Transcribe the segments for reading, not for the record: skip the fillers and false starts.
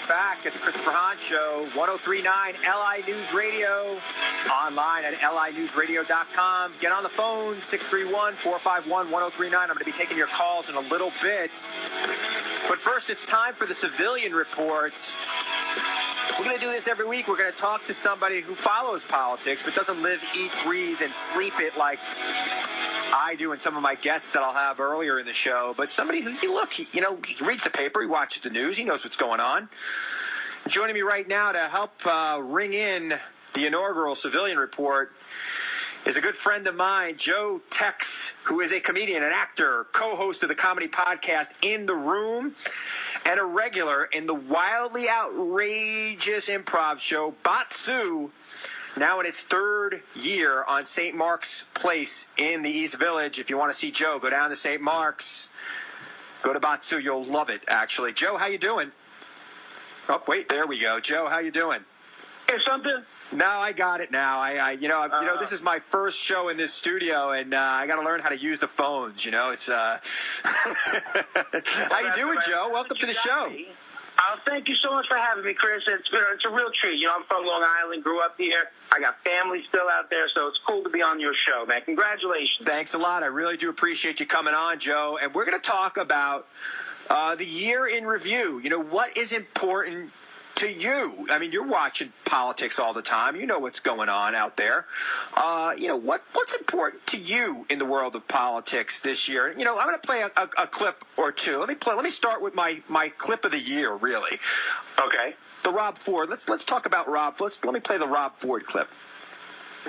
back at the Christopher Hahn Show, 103.9 LI News Radio, online at linewsradio.com. Get on the phone, 631-451-1039. I'm going to be taking your calls in a little bit. But first, it's time for the civilian report. We're going to do this every week. We're going to talk to somebody who follows politics but doesn't live, eat, breathe, and sleep it like I do and some of my guests that I'll have earlier in the show. But somebody who, he reads the paper, he watches the news, he knows what's going on. Joining me right now to help ring in the inaugural civilian report is a good friend of mine, Joe Tex, who is a comedian, an actor, co-host of the comedy podcast In the Room, and a regular in the wildly outrageous improv show Batsu, now in its third year on St. Mark's Place in the East Village. If you want to see Joe, go down to St. Mark's. Go to Batsu. You'll love it, actually. Joe, how you doing? Oh, wait, there we go. Joe, how you doing? Hear something? No, I got it now. This is my first show in this studio, and I got to learn how to use the phones. It's how you doing, Joe? Welcome to the show. Thank you so much for having me, Chris. It's a real treat. I'm from Long Island, grew up here. I got family still out there, so it's cool to be on your show, man. Congratulations. Thanks a lot. I really do appreciate you coming on, Joe. And we're going to talk about the year in review. What is important to you? I mean, you're watching politics all the time. You know what's going on out there. What's important to you in the world of politics this year? I'm going to play a clip or two. Let me start with my clip of the year, really. Okay. The Rob Ford. Let's talk about Rob. Let me play the Rob Ford clip.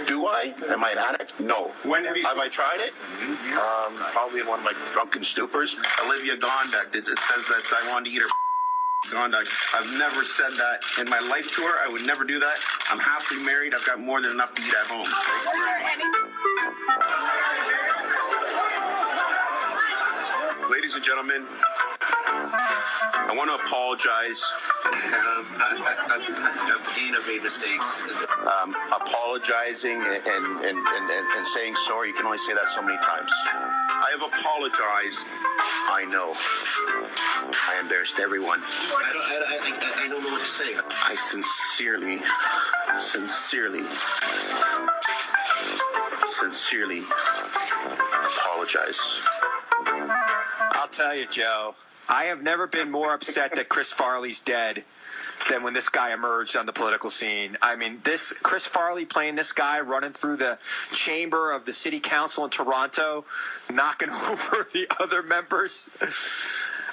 Do I? Am I an addict? No. When have I tried it? Probably in one of my drunken stupors. Olivia Gondak it says that I wanted to eat her Gondak. I've never said that in my life tour. I would never do that. I'm happily married. I've got more than enough to eat at home. Ladies and gentlemen, I want to apologize. I've made mistakes. Apologizing and saying sorry, you can only say that so many times. I have apologized. I know. I embarrassed everyone. I don't know what to say. I sincerely apologize. I'll tell you, Joe, I have never been more upset that Chris Farley's dead than when this guy emerged on the political scene. I mean, this Chris Farley playing this guy running through the chamber of the city council in Toronto, knocking over the other members.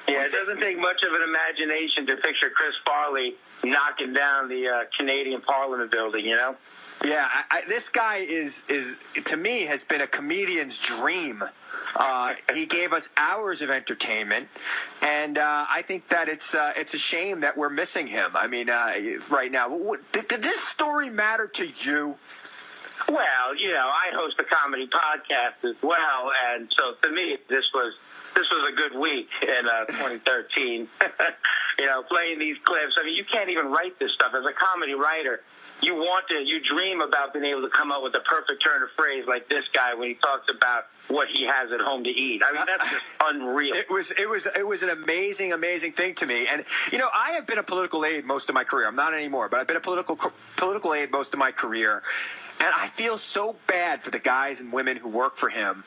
Yeah, it doesn't take much of an imagination to picture Chris Farley knocking down the Canadian Parliament building, Yeah, this guy is to me has been a comedian's dream. He gave us hours of entertainment, and I think that it's a shame that we're missing him. I mean, right now, did this story matter to you? Well, I host a comedy podcast as well, and so to me, this was a good week in 2013. Playing these clips. I mean, you can't even write this stuff as a comedy writer. You dream about being able to come up with a perfect turn of phrase like this guy when he talks about what he has at home to eat. I mean, that's just unreal. It was an amazing thing to me. And I have been a political aide most of my career. I'm not anymore, but I've been a political aide most of my career. And I feel so bad for the guys and women who work for him.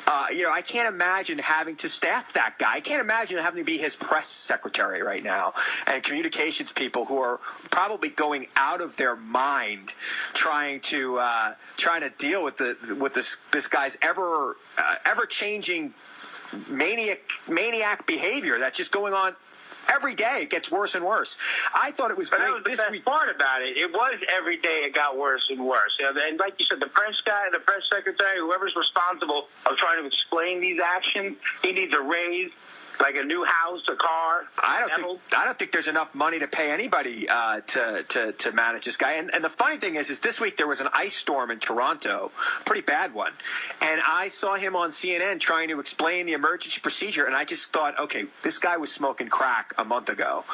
I can't imagine having to staff that guy. I can't imagine having to be his press secretary right now and communications people who are probably going out of their mind trying to deal with this guy's ever changing maniac behavior that's just going on. Every day it gets worse and worse. I thought it was great. That was the best part about it. It was every day it got worse and worse. And like you said, the press guy, the press secretary, whoever's responsible of trying to explain these actions, he needs a raise. Like a new house, a car. I don't think there's enough money to pay anybody to manage this guy. And the funny thing is this week there was an ice storm in Toronto, pretty bad one. And I saw him on CNN trying to explain the emergency procedure, and I just thought, okay, this guy was smoking crack a month ago,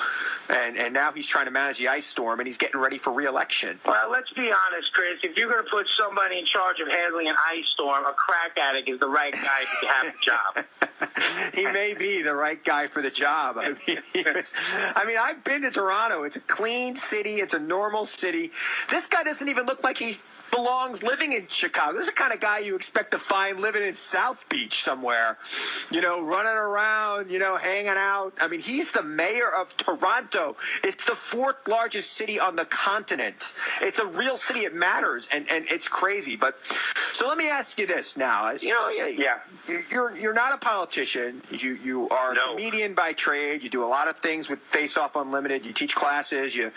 and now he's trying to manage the ice storm, and he's getting ready for re-election. Well, let's be honest, Chris. If you're going to put somebody in charge of handling an ice storm, a crack addict is the right guy to have the job. He may be the the right guy for the job. I mean, I've been to Toronto. It's a clean city. It's a normal city. This guy doesn't even look like he belongs living in Chicago. This is the kind of guy you expect to find living in South Beach somewhere, running around, hanging out. I mean, he's the mayor of Toronto. It's the fourth largest city on the continent. It's a real city. It matters, and it's crazy. But so let me ask you this now. You're not a politician. You are a comedian by trade. You do a lot of things with Face Off Unlimited. You teach classes. You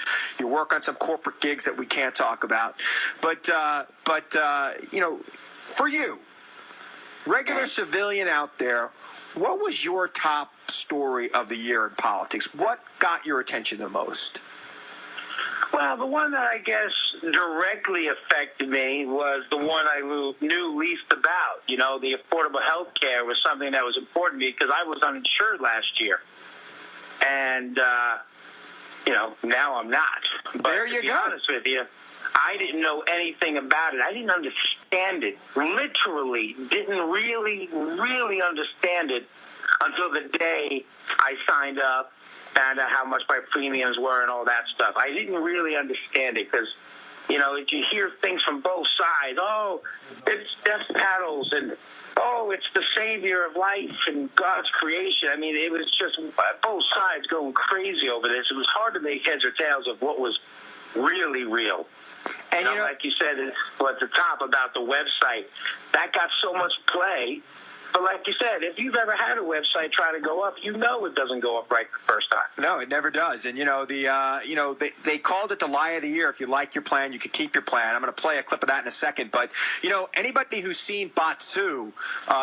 work on some corporate gigs that we can't talk about. But for you, regular civilian out there, what was your top story of the year in politics? What got your attention the most? Well, the one that I guess directly affected me was the one I knew least about. The affordable health care was something that was important to me because I was uninsured last year. And, now I'm not. But there you to be go. honest with you, I didn't know anything about it. I didn't understand it. Literally didn't really understand it until the day I signed up, found out how much my premiums were and all that stuff. I didn't really understand it because, you hear things from both sides. Oh, it's death paddles, and oh, it's the savior of life and God's creation. I mean, it was just both sides going crazy over this. It was hard to make heads or tails of what was really real. And like you said, at the top about the website, that got so much play. But like you said, if you've ever had a website try to go up, it doesn't go up right the first time. No, it never does. And they called it the lie of the year. If you like your plan, you can keep your plan. I'm going to play a clip of that in a second. But anybody who's seen Batsu,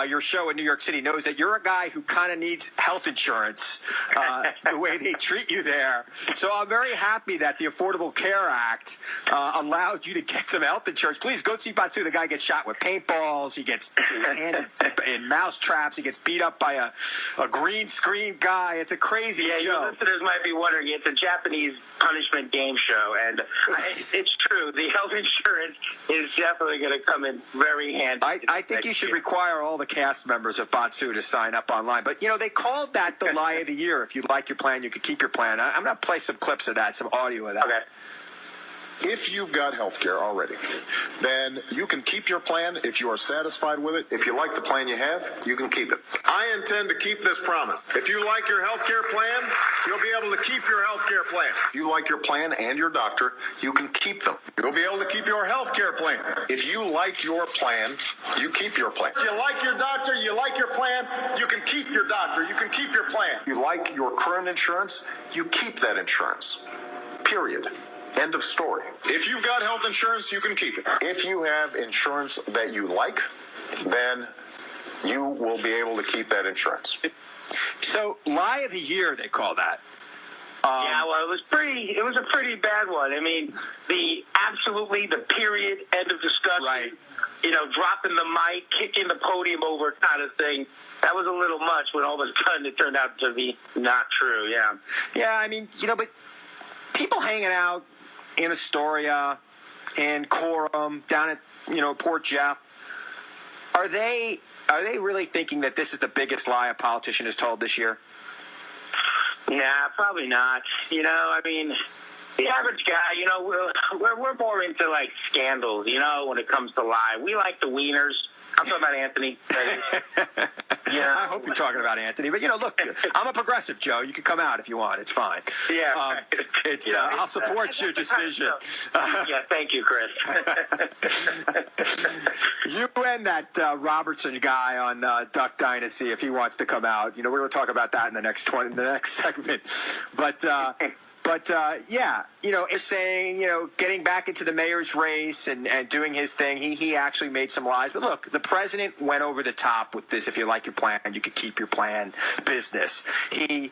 your show in New York City, knows that you're a guy who kind of needs health insurance. The way they treat you there. So I'm very happy that the Affordable Care Act allowed you to get some health insurance. Please go see Batsu. The guy gets shot with paintballs. He gets his hand in mouse traps. He gets beat up by a green screen guy. It's a crazy show. Your listeners might be wondering, it's a Japanese punishment game show, and it's true. The health insurance is definitely going to come in very handy. I think you should require all the cast members of Batsu to sign up online. But, they called that the lie of the year. If you like your plan, you can keep your plan. I'm going to play some clips of that, some audio of that. Okay. If you've got health care already, then you can keep your plan if you are satisfied with it. If you like the plan you have, you can keep it. I intend to keep this promise. If you like your health care plan, you'll be able to keep your health care plan. If you like your plan and your doctor, you can keep them. You'll be able to keep your health care plan. If you like your plan, you keep your plan. If you like your doctor, you like your plan, you can keep your doctor, you can keep your plan. If you like your current insurance, you keep that insurance. Period. End of story. If you've got health insurance, you can keep it. If you have insurance that you like, then you will be able to keep that insurance. So, lie of the year, they call that. It was a pretty bad one. I mean, the period, end of discussion, right. Dropping the mic, kicking the podium over kind of thing. That was a little much when all of a sudden it turned out to be not true, yeah. Yeah, I mean, but people hanging out in Astoria, in Coram, down at, Port Jeff, are they really thinking that this is the biggest lie a politician has told this year? Yeah, probably not. I mean, the average guy, we're more into, like, scandals, when it comes to lie. We like the wieners. I'm talking about Anthony. I hope you're talking about Anthony. But, look, I'm a progressive, Joe. You can come out if you want. It's fine. Yeah. I'll support your decision. Yeah, thank you, Chris. You and that Robertson guy on Duck Dynasty, if he wants to come out. We're going to talk about that in the next segment. But, it's saying, getting back into the mayor's race and doing his thing. He actually made some lies. But look, the president went over the top with this. If you like your plan, you can keep your plan business. He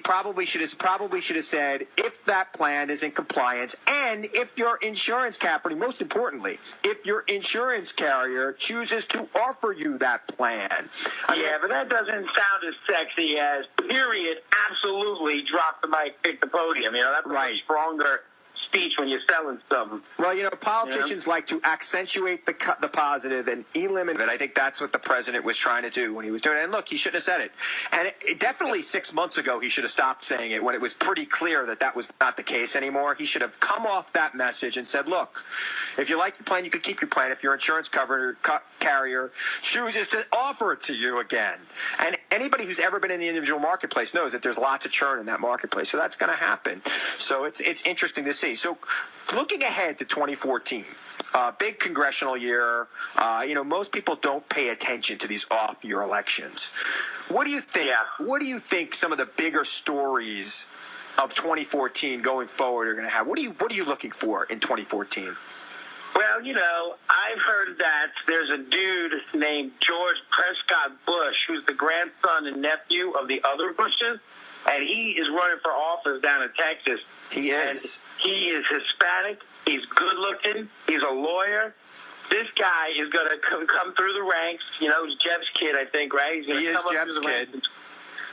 probably should have said, if that plan is in compliance and if your insurance company, most importantly, if your insurance carrier chooses to offer you that plan. But that doesn't sound as sexy as period, absolutely, drop the mic, pick the podium. That's a much stronger speech when you're selling something. Well, politicians like to accentuate the positive and eliminate it. I think that's what the president was trying to do when he was doing it. And look, he shouldn't have said it. And it definitely 6 months ago, he should have stopped saying it when it was pretty clear that that was not the case anymore. He should have come off that message and said, look, if you like your plan, you can keep your plan. If your insurance carrier chooses to offer it to you again. And anybody who's ever been in the individual marketplace knows that there's lots of churn in that marketplace. So that's going to happen. So it's interesting to see. So looking ahead to 2014, big congressional year. Most people don't pay attention to these off-year elections. What do you think? Yeah. What do you think some of the bigger stories of 2014 going forward are going to have? What are you looking for in 2014? Well, I've heard that there's a dude named George Prescott Bush, who's the grandson and nephew of the other Bushes, and he is running for office down in Texas. He is. And he is Hispanic. He's good looking. He's a lawyer. This guy is going to come through the ranks. He's Jeb's kid, I think, right? He's He is Jeb's kid.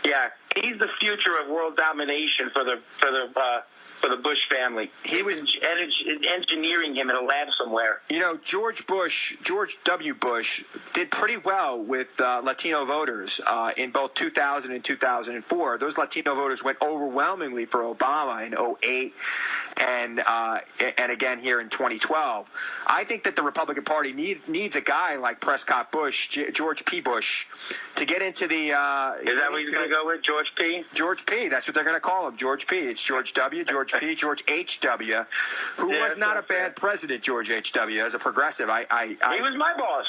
Yeah, he's the future of world domination for the Bush family. He was engineering him in a lab somewhere. George W. Bush did pretty well with Latino voters in both 2000 and 2004. Those Latino voters went overwhelmingly for Obama in 2008 and again here in 2012. I think that the Republican Party needs a guy like Prescott Bush, George P. Bush, to get into the... Is that what he's going to go with, George P.? George P. That's what they're going to call him, George P. It's George W., George P., George H.W., who was not a bad president, George H.W., as a progressive. He was my boss.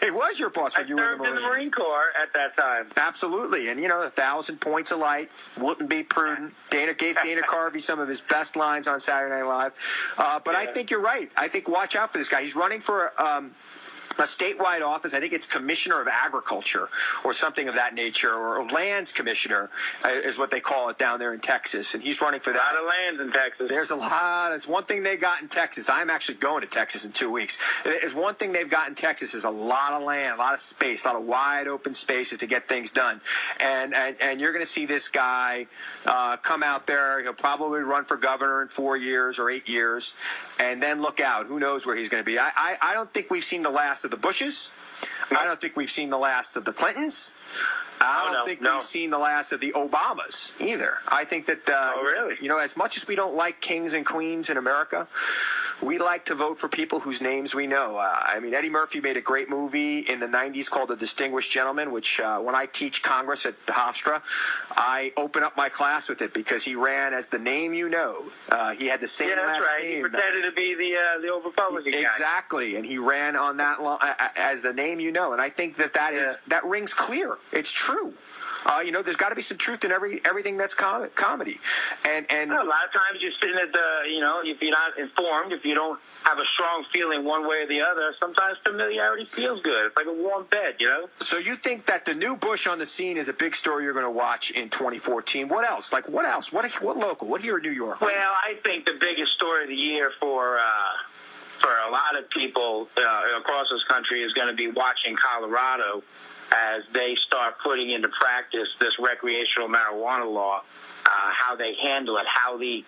He was your boss when you were in the Marines. I served in the Marine Corps at that time. Absolutely. And, 1,000 points of light, wouldn't be prudent. Dana gave Dana Carvey some of his best lines on Saturday Night Live. But I think you're right. I think watch out for this guy. He's running for a statewide office. I think it's Commissioner of Agriculture or something of that nature, or Lands Commissioner is what they call it down there in Texas. And he's running for that. A lot of lands in Texas. There's a lot. It's one thing they got in Texas. I'm actually going to Texas in 2 weeks. It's one thing they've got in Texas is a lot of land, a lot of space, a lot of wide open spaces to get things done. And you're going to see this guy come out there. He'll probably run for governor in 4 years or 8 years. And then look out. Who knows where he's going to be. I don't think we've seen the last of the Bushes. I don't think we've seen the last of the Clintons. I don't think we've seen the last of the Obamas either. I think that, really? As much as we don't like kings and queens in America, we like to vote for people whose names we know. Eddie Murphy made a great movie in the 90s called The Distinguished Gentleman, which when I teach Congress at Hofstra, I open up my class with it because he ran as the name you know. He had the same last name. He pretended to be the old Republican guy. Exactly, and he ran on that as the name you know. And I think that rings clear. It's true. There's got to be some truth in everything that's comedy. And a lot of times you're sitting at if you're not informed, if you don't have a strong feeling one way or the other, sometimes familiarity feels good. It's like a warm bed, So you think that the new Bush on the scene is a big story you're going to watch in 2014? What else? What else? What local? What here in New York? Well, I think the biggest story of the year for a lot of people across this country is going to be watching Colorado as they start putting into practice this recreational marijuana law, how they handle it, how the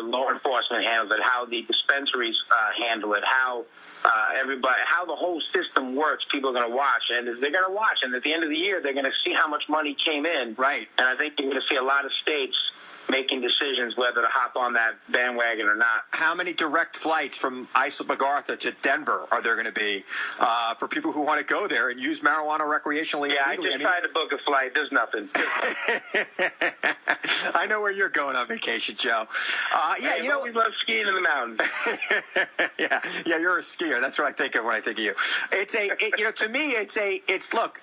law enforcement handles it, how the dispensaries handle it, how the whole system works. People are going to watch, and they're going to watch, and at the end of the year, they're going to see how much money came in. Right. And I think you're going to see a lot of states making decisions whether to hop on that bandwagon or not. How many direct flights from Isla MacArthur to Denver are there going to be for people who want to go there and use marijuana recreationally? Yeah, I just tried to book a flight. There's nothing. I know where you're going on vacation, Joe. We love skiing in the mountains. yeah, you're a skier. That's what I think of when I think of you. To me, look,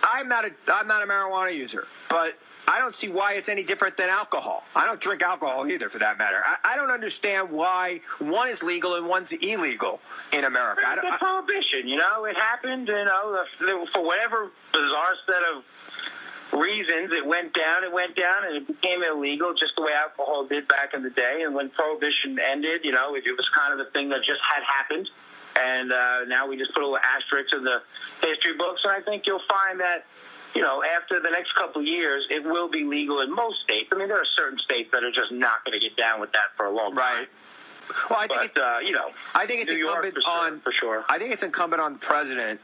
I'm not a marijuana user, but I don't see why it's any different than alcohol. I don't drink alcohol either, for that matter. I don't understand why one is legal and one's illegal in America. It's a prohibition, It happened, for whatever bizarre set of reasons, it went down, and it became illegal, just the way alcohol did back in the day. And when Prohibition ended, it was kind of the thing that just had happened. And now we just put a little asterisk in the history books. And I think you'll find that, after the next couple of years, it will be legal in most states. I mean, there are certain states that are just not going to get down with that for a long time. Right. Well, I think I think it's incumbent for sure. I think it's incumbent on the president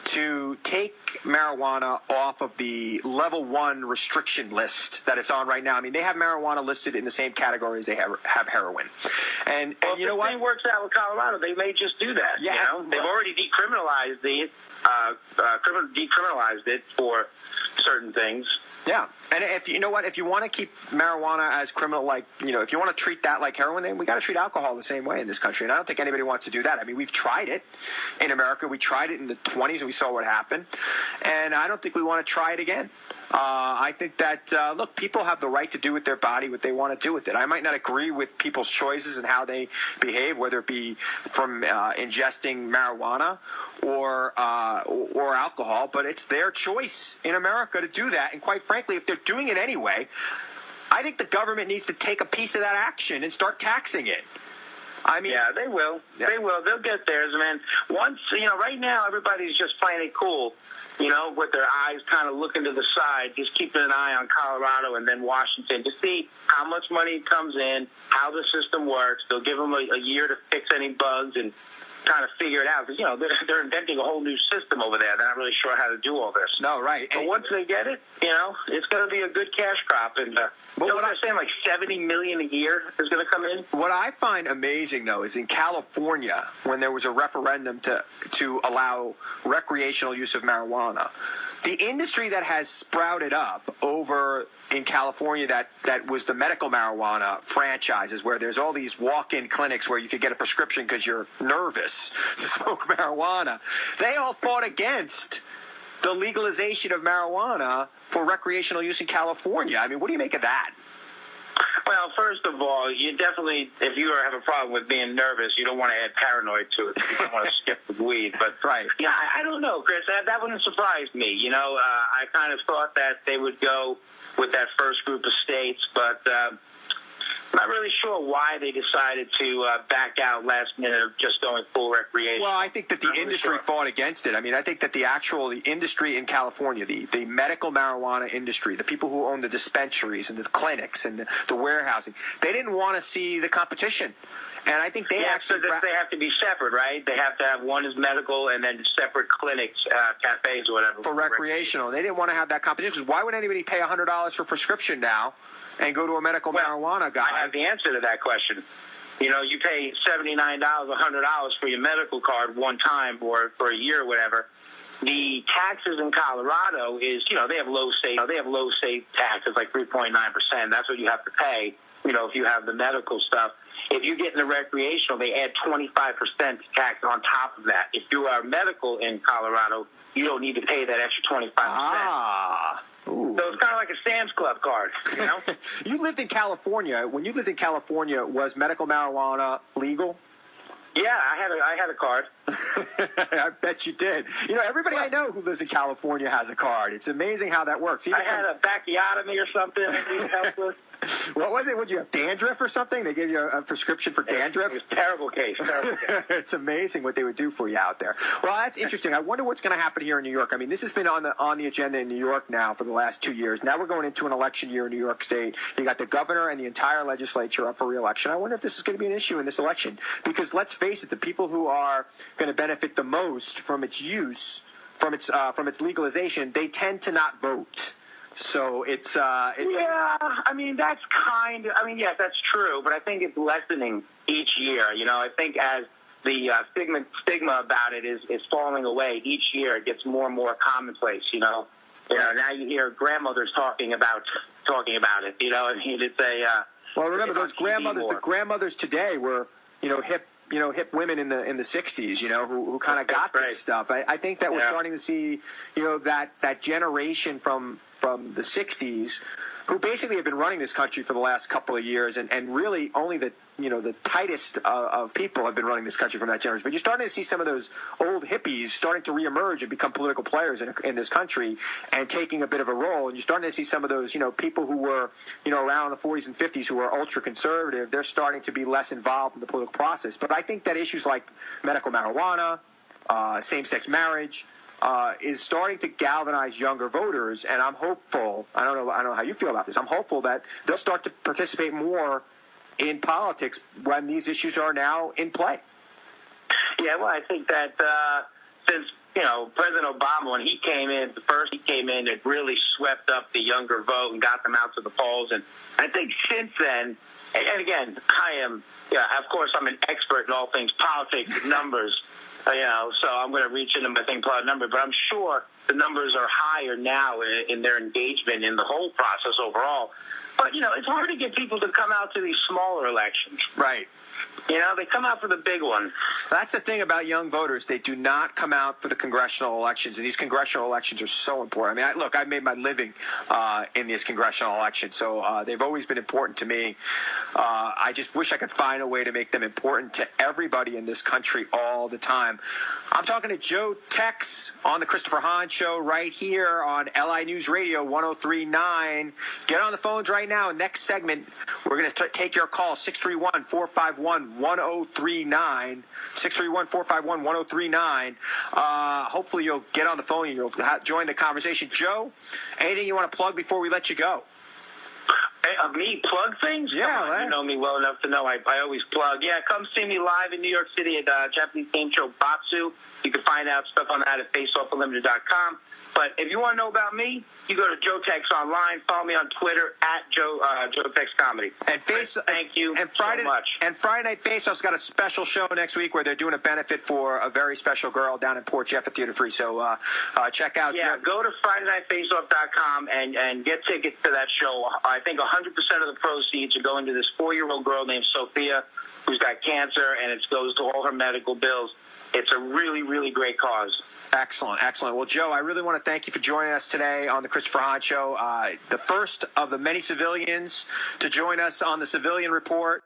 to take marijuana off of the level 1 restriction list that it's on right now. I mean, they have marijuana listed in the same category as they have heroin. And you know what? If the thing works out with Colorado, they may just do that. Yeah. They've already decriminalized it for certain things. Yeah. And if you want to keep marijuana as criminal, if you want to treat that like heroin, then we got to treat alcohol the same way in this country. And I don't think anybody wants to do that. I mean, we've tried it in America. We tried it in the 20s and we saw what happened. And I don't think we want to try it again. I think that, look, people have the right to do with their body what they want to do with it. I might not agree with people's choices and how they behave, whether it be from ingesting marijuana or alcohol, but it's their choice in America to do that. And quite frankly, if they're doing it anyway, I think the government needs to take a piece of that action and start taxing it. I mean, yeah, they will. Yeah. They will. They'll get theirs, man. Once, right now everybody's just playing it cool, with their eyes kind of looking to the side, just keeping an eye on Colorado and then Washington to see how much money comes in, how the system works. They'll give them a year to fix any bugs and kind of figure it out. Because, they're inventing a whole new system over there. They're not really sure how to do all this. No, right. But once they get it, it's going to be a good cash crop. And what I'm saying, like $70 million a year is going to come in. What I find amazing, though, is in California, when there was a referendum to allow recreational use of marijuana, the industry that has sprouted up over in California that was the medical marijuana franchises, where there's all these walk-in clinics where you could get a prescription because you're nervous to smoke marijuana. They all fought against the legalization of marijuana for recreational use in California. I mean, what do you make of that? Well, first of all, you definitely, if you have a problem with being nervous, you don't want to add paranoid to it. You don't want to skip the weed. But, right. Yeah, I don't know, Chris. That wouldn't surprise me. I kind of thought that they would go with that first group of states, but I'm not really sure why they decided to back out last minute of just going full recreation. Well, I think that the industry fought against it. I mean, I think that the industry in California, the medical marijuana industry, the people who own the dispensaries and the clinics and the warehousing, they didn't want to see the competition. And I think they actually... So they have to be separate, right? They have to have one is medical and then separate clinics, cafes or whatever. For recreational. They didn't want to have that competition. Because why would anybody pay $100 for prescription now and go to a medical marijuana guy? I have the answer to that question. You pay $79, $100 for your medical card one time or for a year or whatever. The taxes in Colorado is, they have low state taxes, like 3.9%. That's what you have to pay, if you have the medical stuff. If you get in the recreational, they add 25% tax on top of that. If you are medical in Colorado, you don't need to pay that extra 25%. Ooh. So it's kind of like a Sam's Club card, You lived in California. When you lived in California, was medical marijuana legal? Yeah, I had a card. I bet you did. Everybody I know who lives in California has a card. It's amazing how that works. I had a backiotomy or something that we helped with. What was it? Would you have dandruff or something? They gave you a prescription for dandruff? It was a terrible case. It's amazing what they would do for you out there. Well, that's interesting. I wonder what's going to happen here in New York. I mean, this has been on the agenda in New York now for the last 2 years. Now we're going into an election year in New York State. You got the governor and the entire legislature up for re-election. I wonder if this is going to be an issue in this election. Because let's face it, the people who are going to benefit the most from its use, from its legalization, they tend to not vote. So it's yeah, I mean, yes, that's true, but I think it's lessening each year. I think as the stigma about it is falling away each year, it gets more and more commonplace. Now you hear grandmothers talking about it. I mean, it's a well, remember those grandmothers. The grandmothers today were hip women in the 60s, who kind of got this stuff. I think that we're starting to see, that generation from the 60s who basically have been running this country for the last couple of years, and really only the tightest of people have been running this country from that generation. But you're starting to see some of those old hippies starting to reemerge and become political players in this country and taking a bit of a role. And you're starting to see some of those, people who were, around the 40s and 50s who were ultra conservative. They're starting to be less involved in the political process. But I think that issues like medical marijuana, same-sex marriage, is starting to galvanize younger voters, and I'm hopeful. I don't know how you feel about this. I'm hopeful that they'll start to participate more in politics when these issues are now in play. Yeah, well, I think that since President Obama, when he came in, it really swept up the younger vote and got them out to the polls. And I think since then, and again, of course, I'm an expert in all things politics and numbers. So I'm going to reach into my thing plot number, but I'm sure the numbers are higher now in their engagement in the whole process overall. But, it's hard to get people to come out to these smaller elections. Right. They come out for the big one. That's the thing about young voters. They do not come out for the congressional elections, and these congressional elections are so important. I mean, I've made my living in these congressional elections, so they've always been important to me. I just wish I could find a way to make them important to everybody in this country all the time. I'm talking to Joe Tex on the Christopher Hahn Show right here on LI News Radio 103.9. Get on the phones right now. Next segment, we're going to take your call, 631-451-1039, 631-451-1039. Hopefully you'll get on the phone and you'll join the conversation. Joe, anything you want to plug before we let you go? Me plug things? Yeah. You know me well enough to know I always plug. Yeah, come see me live in New York City at Japanese game show Batsu. You can find out stuff on that at faceoffunlimited.com. But if you want to know about me, you go to Joe Tex online. Follow me on Twitter at Joe Tex Comedy. And thank you so much. And Friday Night Face-Off's got a special show next week where they're doing a benefit for a very special girl down in Port Jeff at Theater 3. So check out. Yeah, go to FridayNightFaceoff.com and get tickets to that show. I think 100% of the proceeds are going to this 4-year-old girl named Sophia who's got cancer, and it goes to all her medical bills. It's a really, really great cause. Excellent. Well, Joe, I really want to thank you for joining us today on the Christopher Hahn Show. The first of the many civilians to join us on the Civilian Report.